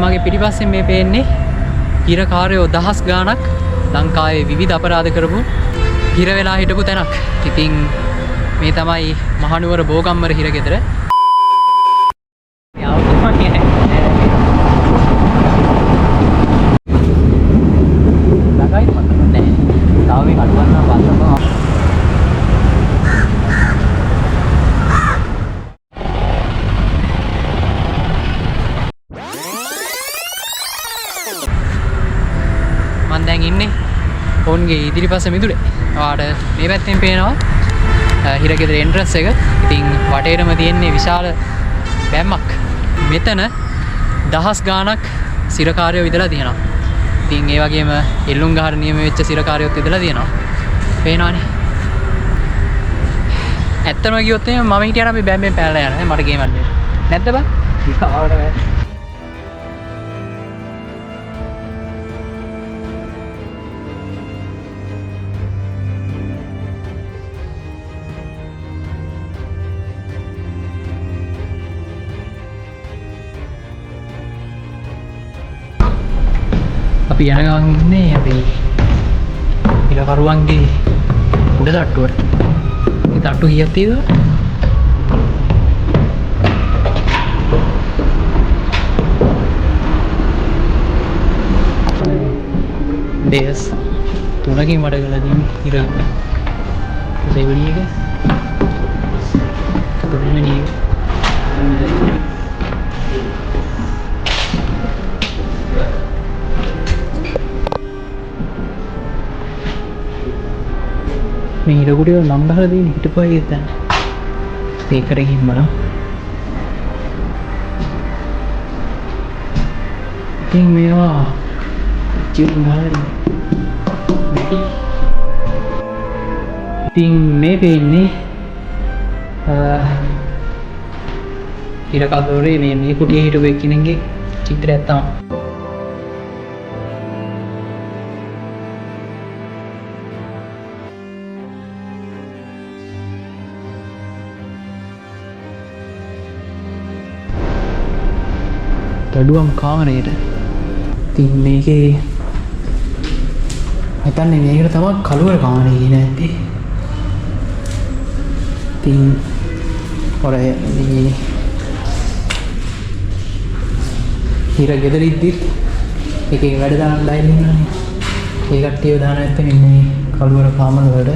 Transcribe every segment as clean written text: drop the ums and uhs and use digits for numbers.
මගේ පිටිපස්සෙන් මේ පේන්නේ හිරකාරයෝ දහස් ගාණක් ලංකාවේ විවිධ අපරාධ කරපු හිර වෙලා හිටපු තැනක්. ඉතින් මේ තමයි මහනුවර බෝගම්බර හිරගෙදර. මම දැන් ඉන්නේ ඔවුන්ගේ ඉදිරිපස මිදුලේ. ඔයාලට මේ පැත්තෙන් පේනවා හිරගෙදර එන්ට්‍රන්ස් එක. ඉතින් වටේටම තියෙන්නේ විශාල බැම්මක්. මෙතන දහස් ගාණක් සිරකාරයෝ ඉඳලා තියෙනවා. ඉතින් ඒ වගේම එල්ලුම් ගහට නියම වෙච්ච සිරකාරයොත් ඉඳලා තියෙනවා. පේනවනේ. ඇත්තම කිව්වොත් එහෙනම් මම හිටියා නම් මේ බැම්මෙන් පැනලා යනවා. මට ගේමක් දෙන්න. නැද්ද බං? අපි යනගම් ඉන්නේ අපේ ඉලකරුවන්ගේ උඩ තට්ටුවට. මේ තට්ටු කීයක් තියෙනවද? දෙස් 3කින් වඩ කරලා තියෙන්නේ ඉර. දෙවෙනි එක. තුන්වෙනි එක. මේ හිරකුටිය නම් ගහලා තියෙන හිටපුවා දැන් ඒකට ගිහින් ඉතින් මේවා චිරු ගහලා ඉතින් මේ වෙන්නේ හිරකදෝරේ මේ කුටියේ හිටපු එක්කෙනෙක්ගේ චිත්‍රයක් තමයි. දඩුවම් කාමරේට. ඉතින් මේකේ හිතන්නේ මේකට තමයි කළුවර කාමරේ කියන ඇත්තේ. ඉතින් ඔර මේ හිර ගෙදර ඉද්දිත් එකේ වැඩ දාන ලයින් ඉන්නනේ. ඒ කට්ටියව දාන නැත්නම් ඉන්නේ කළුවර කාමර වල.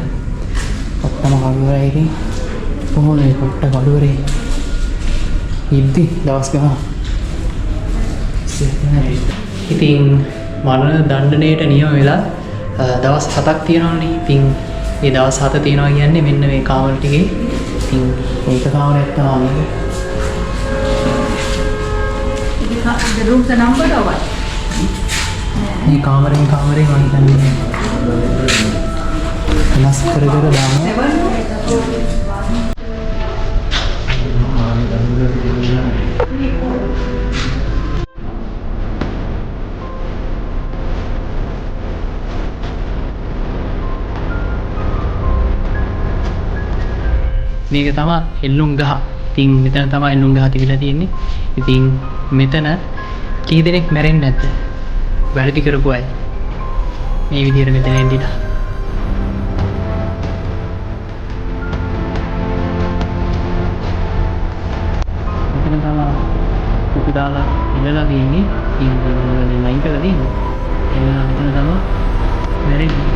ඔක්කොම කළුවරයි ඉතින් කොහොමද කොට කළුවරේ ඉද්දි දවස් ගාන. ඉතින් මරණ දණ්ඩනයට නියම වෙලා දවස් 7ක් තියෙනවානේ. ඉතින් මේ දවස් 7 තියෙනවා කියන්නේ මෙන්න මේ කාමර ටිකේ. ඉතින් මේක කාමරයක් තමයි මේක. The room the number or what? මේ කාමරෙන් කාමරේ මම හිතන්නේ වෙනස් කර කර දානවා. මේක තමයි එල්ලුම් ගහ. ඉතින් මෙතන තමයි එල්ලුම් ගහ තිබිලා තියෙන්නේ. ඉතින් මෙතන කී දෙනෙක් මැරෙන්නේ නැද්ද? වැරදි කරපු අය. මේ විදිහට මෙතන එන්දිලා. මෙතන තමයි කුපි දාලා ඉඳලා තියෙන්නේ. ඉතින් නයින් කරලා තියෙන්නේ. එනවා මෙතන තමයි මැරෙන්නේ.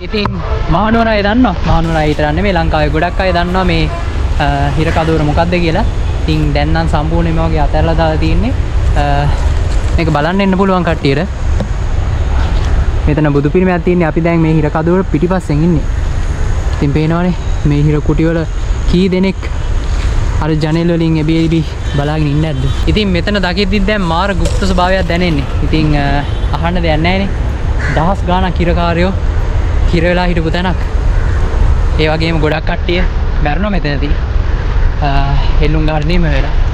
ඉතින් මහනුවර අය දන්නවා. මහනුවර අය විතර නෙමෙයි ලංකාවේ ගොඩක් අය දන්නවා මේ හිරකදෝර මොකක්ද කියලා. ඉතින් දැන් නම් සම්පූර්ණයෙන්ම වගේ අතහැරලා දාලා තියෙන්නේ. මේක බලන්න එන්න පුළුවන් කට්ටියට. මෙතන බුදු පිළිමයක් තියෙන්නේ. අපි දැන් මේ හිරකදෝර පිටිපස්සෙන් ඉන්නේ. ඉතින් පේනවනේ මේ හිර කුටි වල කී දෙනෙක් අර ජනෙල් වලින් එබි බලාගෙන ඉන්නේ නැද්ද? ඉතින් මෙතන දකිද්දි දැන් මාර গুপ্ত ස්වභාවයක් දැනෙන්නේ. ඉතින් අහන්න දෙයක් නැහැ නේ. දහස් ගාණක් හිරකාරයෝ හිර වෙලා හිටපු තැනක්. ඒ වගේම ගොඩක් කට්ටිය මැරුණා මෙතනදී. හෙල්ලුම් ගාට නියම වෙලා